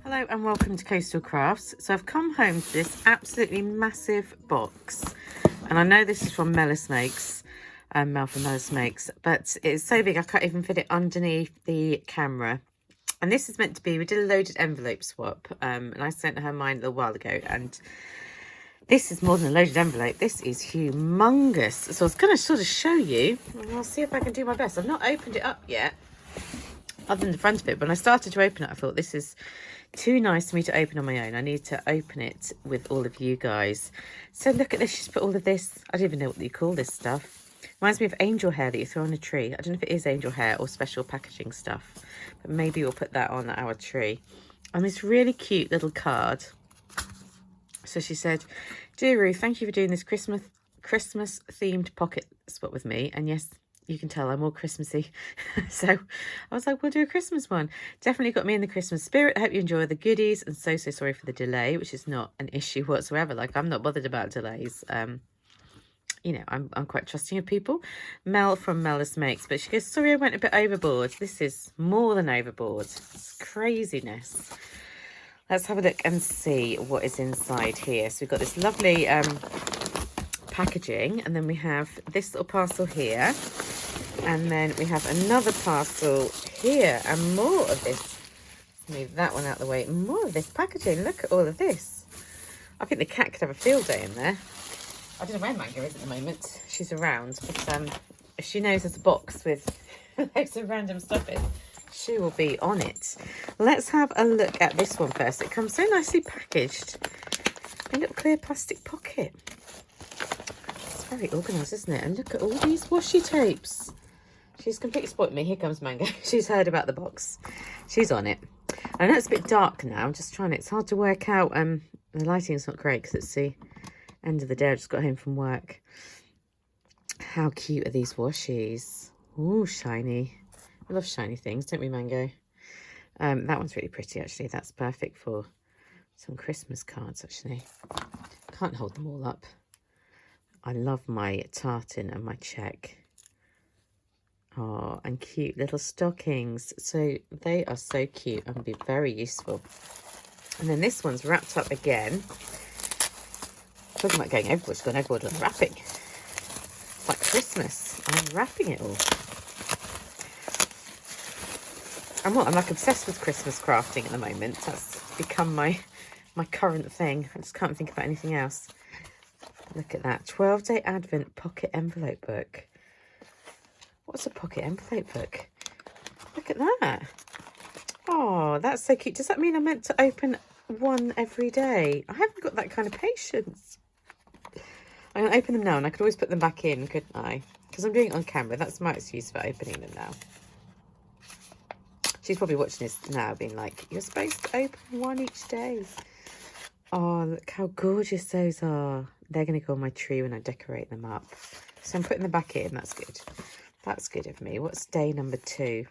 Hello and welcome to Coastal Crafts. So I've come home to this absolutely massive box, and I know this is from Melus Makes, Mel from Melus Makes, but it's so big I can't even fit it underneath the camera. And this is meant to be, we did a loaded envelope swap, and I sent her mine a little while ago, and this is more than a loaded envelope. This is humongous. So I was going to sort of show you, and I'll see if I can do my best. I've not opened it up yet, other than the front of it. But when I started to open it, I thought this is too nice for me to open on my own. I need to open it with all of you guys. So look at this. She's put all of this. I don't even know what you call this stuff. Reminds me of angel hair that you throw on a tree. I don't know if it is angel hair or special packaging stuff, but maybe we'll put that on our tree. And this really cute little card. So she said, "Dear Ruth, thank you for doing this Christmas themed pocket swap with me." And yes, you can tell I'm all Christmassy. So I was like, we'll do a Christmas one. Definitely got me in the Christmas spirit. I hope you enjoy the goodies, and so sorry for the delay, which is not an issue whatsoever. Like, I'm not bothered about delays. You know, I'm quite trusting of people. Mel from Melus Makes, but she goes, "Sorry, I went a bit overboard." This is more than overboard. It's craziness. Let's have a look and see what is inside here. So we've got this lovely packaging, and then we have this little parcel here, and then we have another parcel here, and more of this. Let's move that one out of the way. More of this packaging. Look at all of this. I think the cat could have a field day in there. I don't know where Mango is at the moment. She's around, but if she knows there's a box with loads of random stuff in, she will be on it. Let's have a look at this one first. It comes so nicely packaged. A little clear plastic pocket. It's very organised, isn't it? And look at all these washi tapes. She's completely spoilt me. Here comes Mango. She's heard about the box. She's on it. I know it's a bit dark now. I'm just trying it. It's hard to work out. The lighting's not great because it's the end of the day. I just got home from work. How cute are these washies? Ooh, shiny. I love shiny things, don't we, Mango? That one's really pretty, actually. That's perfect for some Christmas cards, actually. Can't hold them all up. I love my tartan and my check. Oh, and cute little stockings. So they are so cute and be very useful. And then this one's wrapped up again. Talking about going overboard, she's gone overboard on wrapping. It's like Christmas. I'm wrapping it all. I'm like obsessed with Christmas crafting at the moment. That's become my current thing. I just can't think about anything else. Look at that. 12-day Advent pocket envelope book. What's a pocket envelope book? Look at that. Oh, that's so cute. Does that mean I'm meant to open one every day? I haven't got that kind of patience. I'm going to open them now, and I could always put them back in, couldn't I? Because I'm doing it on camera. That's my excuse for opening them now. She's probably watching this now being like, "You're supposed to open one each day." Oh, look how gorgeous those are. They're going to go on my tree when I decorate them up. So I'm putting them back in. That's good. That's good of me. What's day number 2?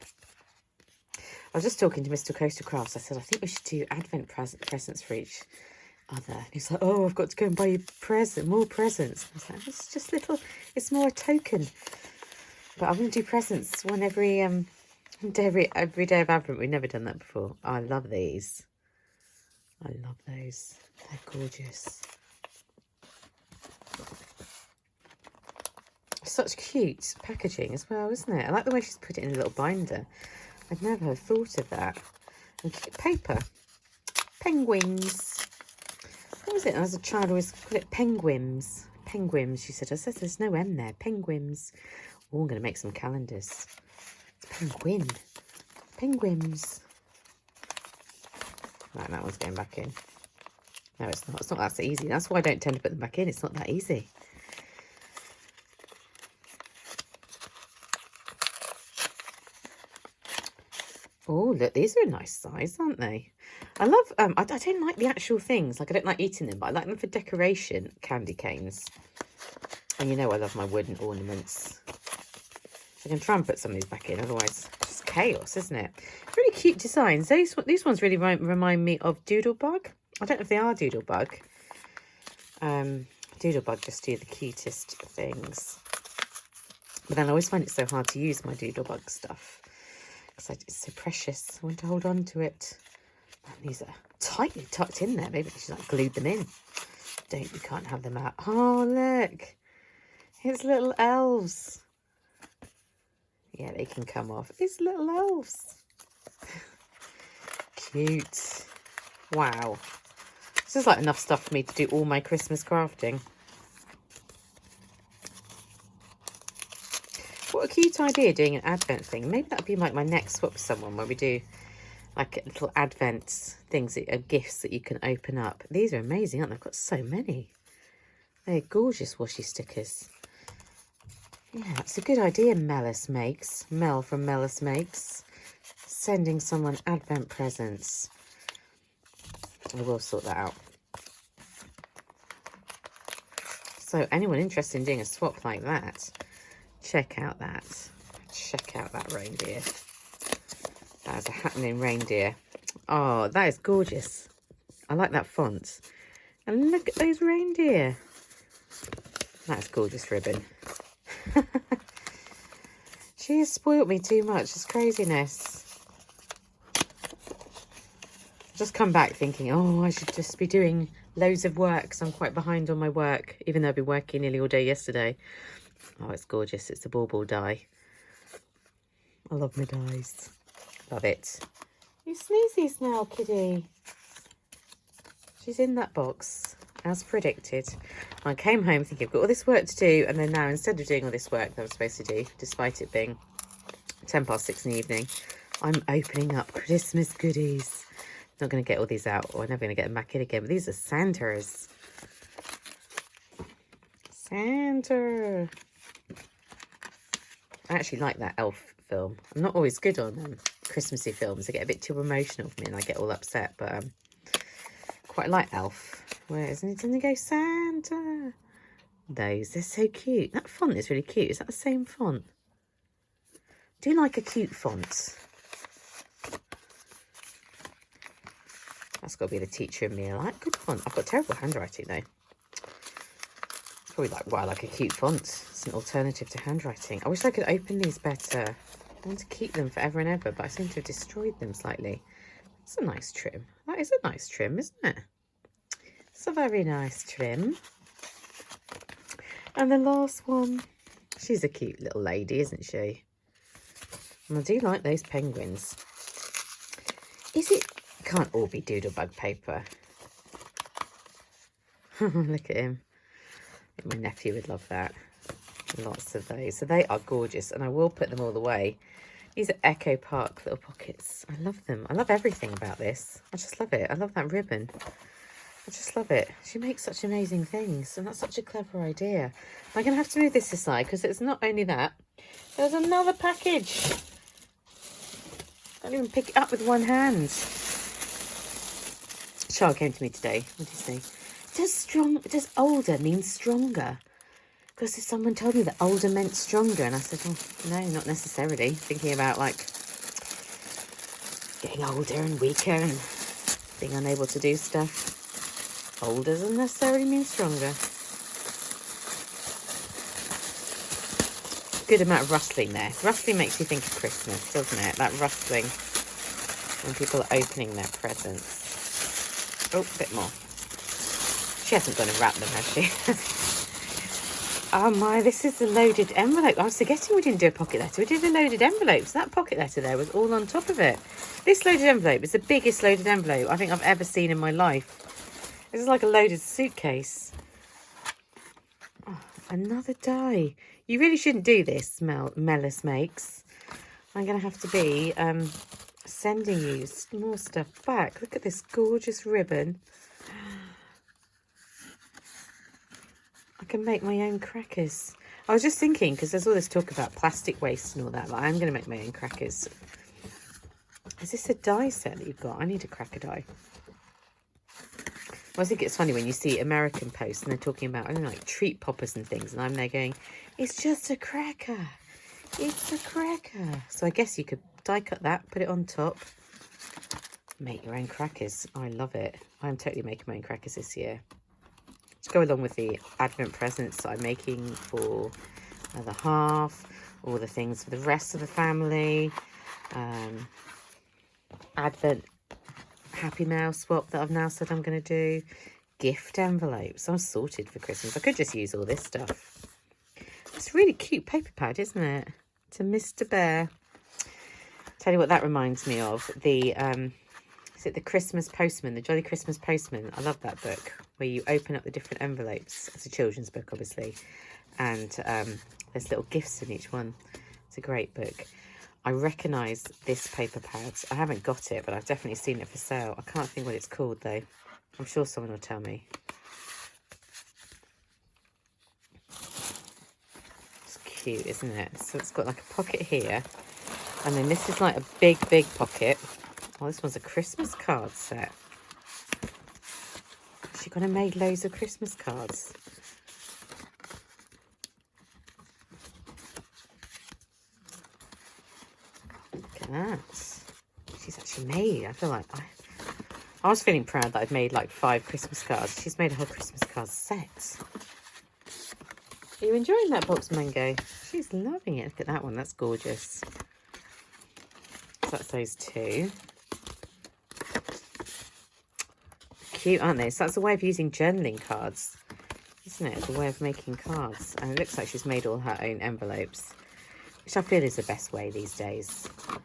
I was just talking to Mr. Coastal Crafts. I said, I think we should do Advent presents for each other. And he's like, "Oh, I've got to go and buy you more presents." I was like, "It's just little, it's more a token." But I'm going to do presents one every day of Advent. We've never done that before. I love these. I love those. They're gorgeous. Such cute packaging as well, isn't it? I like the way she's put it in a little binder. I'd never thought of that. And paper. Penguins. What was it? As a child, I always called it penguins. Penguins, she said. I said there's no M there. Penguins. Oh, I'm going to make some calendars. It's penguin. Penguins. Right, that one's going back in. No, it's not. It's not that easy. That's why I don't tend to put them back in. It's not that easy. Oh, look, these are a nice size, aren't they? I love, I don't like the actual things. Like, I don't like eating them, but I like them for decoration, candy canes. And you know I love my wooden ornaments. I can try and put some of these back in, otherwise it's chaos, isn't it? Really cute designs. These ones really remind me of Doodlebug. I don't know if they are Doodlebug. Doodlebug just do the cutest things. But then I always find it so hard to use my Doodlebug stuff. Because it's so precious. I want to hold on to it. And these are tightly tucked in there. Maybe she's like glued them in. You can't have them out. Oh, look. It's little elves. Yeah, they can come off. It's little elves. Cute. Wow. This is like enough stuff for me to do all my Christmas crafting. What a cute idea, doing an advent thing. Maybe that'd be like my next swap with someone, where we do like little advent things that are gifts that you can open up. These are amazing, aren't they? I've got so many. They're gorgeous washi stickers. Yeah, that's a good idea, Melus Makes. Mel from Melus Makes. Sending someone advent presents. I will sort that out. So anyone interested in doing a swap like that, check out that. Check out that reindeer. That is a happening reindeer. Oh, that is gorgeous. I like that font. And look at those reindeer. That's gorgeous ribbon. She has spoilt me too much. It's craziness. I've just come back thinking, oh, I should just be doing loads of work because I'm quite behind on my work, even though I've been working nearly all day yesterday. Oh, it's gorgeous. It's the bauble die. I love my dies. Love it. You sneezies now, kiddie. She's in that box, as predicted. I came home thinking I've got all this work to do, and then now instead of doing all this work that I'm supposed to do, despite it being 6:10 in the evening, I'm opening up Christmas goodies. Not going to get all these out, or I'm never going to get them back in again, but these are Santas. Santa. I actually like that elf film. I'm not always good on Christmassy films. They get a bit too emotional for me and I get all upset, but quite like Elf. Where isn't it? Didn't it go Santa? Those, they're so cute. That font is really cute. Is that the same font? Do you like a cute font? That's got to be the teacher in me. I like good font. I've got terrible handwriting though. It's probably like why I like a cute font. It's an alternative to handwriting. I wish I could open these better. I want to keep them forever and ever, but I seem to have destroyed them slightly. It's a nice trim. That is a nice trim, isn't it? It's a very nice trim. And the last one. She's a cute little lady, isn't she? And I do like those penguins. Is it... Can't all be doodlebug paper. Look at him. My nephew would love that. Lots of those. So they are gorgeous, and I will put them all away. These are Echo Park little pockets. I love them. I love everything about this. I just love it. I love that ribbon. I just love it. She makes such amazing things, and that's such a clever idea. I'm going to have to move this aside because it's not only that. There's another package. I can't even pick it up with one hand. Charles came to me today. What did he say? Does older mean stronger? Because someone told me that older meant stronger, and I said, oh, no, not necessarily. Thinking about like getting older and weaker and being unable to do stuff. Older doesn't necessarily mean stronger. Good amount of rustling there. Rustling makes you think of Christmas, doesn't it? That rustling when people are opening their presents. Oh, a bit more. She hasn't gone and wrapped them, has she? Oh my, this is a loaded envelope. I was forgetting we didn't do a pocket letter. We did a loaded envelope. So that pocket letter there was all on top of it. This loaded envelope is the biggest loaded envelope I think I've ever seen in my life. This is like a loaded suitcase. Oh, another die. You really shouldn't do this, Melus Makes. I'm going to have to be sending you more stuff back. Look at this gorgeous ribbon. I can make my own crackers. I was just thinking, because there's all this talk about plastic waste and all that, like I'm going to make my own crackers. Is this a die set that you've got? I need a cracker die. Well, I think it's funny when you see American posts and they're talking about, I don't know, like treat poppers and things, and I'm there going, it's just a cracker. It's a cracker. So I guess you could die cut that, put it on top, make your own crackers. I love it. I'm totally making my own crackers this year. To go along with the Advent presents that I'm making for the half, all the things for the rest of the family, Advent Happymail swap that I've now said I'm going to do. Gift envelopes. I'm sorted for Christmas. I could just use all this stuff. It's a really cute paper pad, isn't it? To Mr. Bear. Tell you what that reminds me of. The is it the Christmas Postman, the Jolly Christmas Postman? I love that book where you open up the different envelopes. It's a children's book, obviously, and there's little gifts in each one. It's a great book. I recognise this paper pad. I haven't got it, but I've definitely seen it for sale. I can't think what it's called though. I'm sure someone will tell me. It's cute, isn't it? So it's got like a pocket here, and then this is like a big pocket. Oh, this one's a Christmas card set. She gonna make loads of Christmas cards. Look at that. She's actually made, I feel like I was feeling proud that I'd made like 5 Christmas cards. She's made a whole Christmas card set. Are you enjoying that box, Mango? She's loving it. Look at that one. That's gorgeous. So that's those 2. Cute, aren't they? So that's a way of using journaling cards, isn't it? It's a way of making cards. And it looks like she's made all her own envelopes, which I feel is the best way these days. You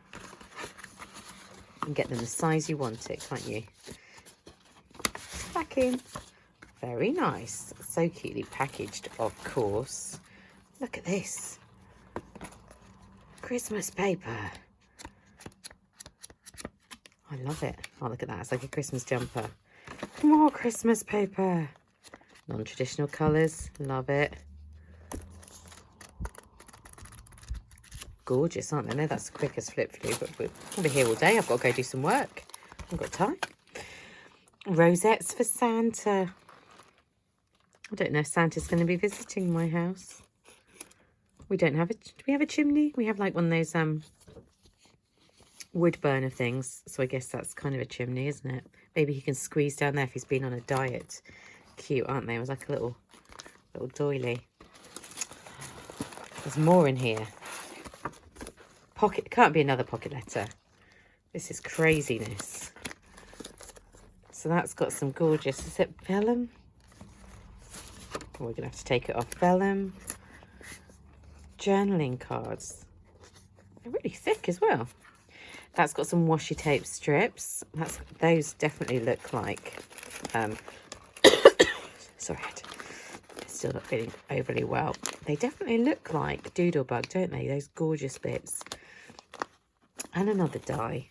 can get them the size you want it, can't you? Back in. Very nice. So cutely packaged, of course. Look at this. Christmas paper. I love it. Oh, look at that. It's like a Christmas jumper. More Christmas paper. Non-traditional colours. Love it. Gorgeous, aren't they? I know that's the quickest flip through, but we'll be here all day. I've got to go do some work. I've got time. Rosettes for Santa. I don't know if Santa's going to be visiting my house. We don't have a... Do we have a chimney? We have like one of those wood burner things. So I guess that's kind of a chimney, isn't it? Maybe he can squeeze down there if he's been on a diet. Cute, aren't they? It was like a little doily. There's more in here. Pocket, can't be another pocket letter. This is craziness. So that's got some gorgeous, is it vellum? We're gonna have to take it off. Vellum. Journaling cards. They're really thick as well. That's got some washi tape strips. Those definitely look like sorry, I'm still not feeling overly well. They definitely look like Doodlebug, don't they? Those gorgeous bits. And another die.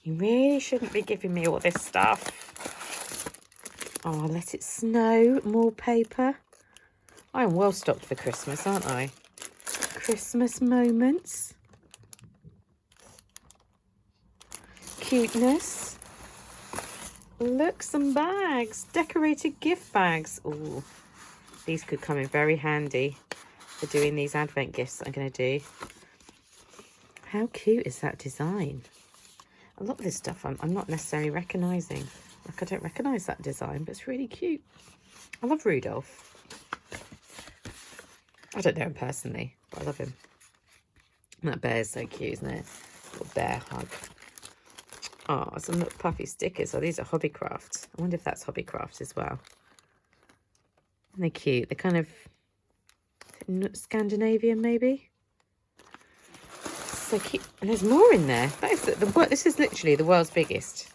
You really shouldn't be giving me all this stuff. Oh, let it snow. More paper. I am well stocked for Christmas, aren't I? Christmas moments. Cuteness. Look, some bags. Decorated gift bags. Oh, these could come in very handy for doing these Advent gifts that I'm going to do. How cute is that design? A lot of this stuff I'm not necessarily recognising. Like, I don't recognise that design, but it's really cute. I love Rudolph. I don't know him personally, but I love him. And that bear's so cute, isn't it? Little bear hug. Oh, some little puffy stickers. Oh, these are Hobbycraft. I wonder if that's Hobbycraft as well. And they're cute. They're kind of Scandinavian, maybe. So cute. And there's more in there. That is this is literally the world's biggest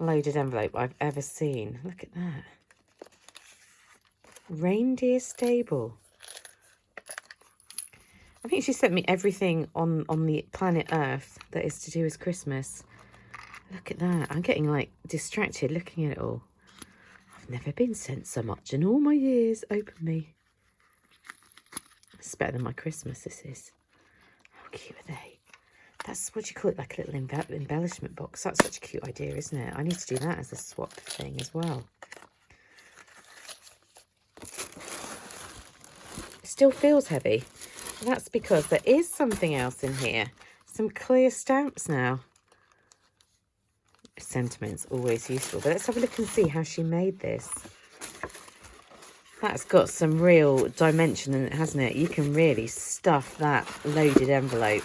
loaded envelope I've ever seen. Look at that. Reindeer stable. I think she sent me everything on the planet Earth that is to do with Christmas. Look at that. I'm getting like distracted looking at it all. I've never been sent so much in all my years. Open me. It's better than my Christmas, this is. How cute are they? That's what you call it, like a little embellishment box. That's such a cute idea, isn't it? I need to do that as a swap thing as well. It still feels heavy. That's because there is something else in here. Some clear stamps now. Sentiment's always useful. But let's have a look and see how she made this. That's got some real dimension in it, hasn't it? You can really stuff that loaded envelope.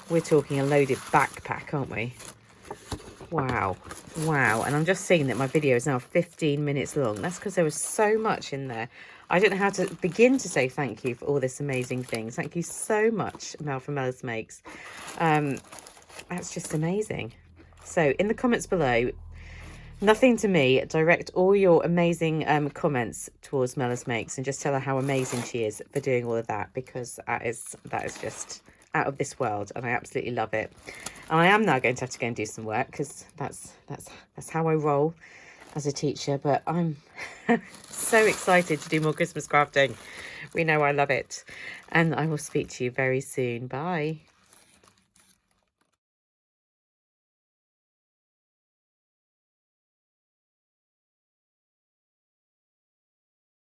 We're talking a loaded backpack, aren't we? Wow. Wow. And I'm just seeing that my video is now 15 minutes long. That's because there was so much in there. I don't know how to begin to say thank you for all this amazing things. Thank you so much, Mel from Melus Makes. That's just amazing. So in the comments below, nothing to me, direct all your amazing comments towards Melus Makes and just tell her how amazing she is for doing all of that, because that is just out of this world and I absolutely love it. And I am now going to have to go and do some work because that's how I roll as a teacher. But I'm so excited to do more Christmas crafting. We know I love it. And I will speak to you very soon. Bye.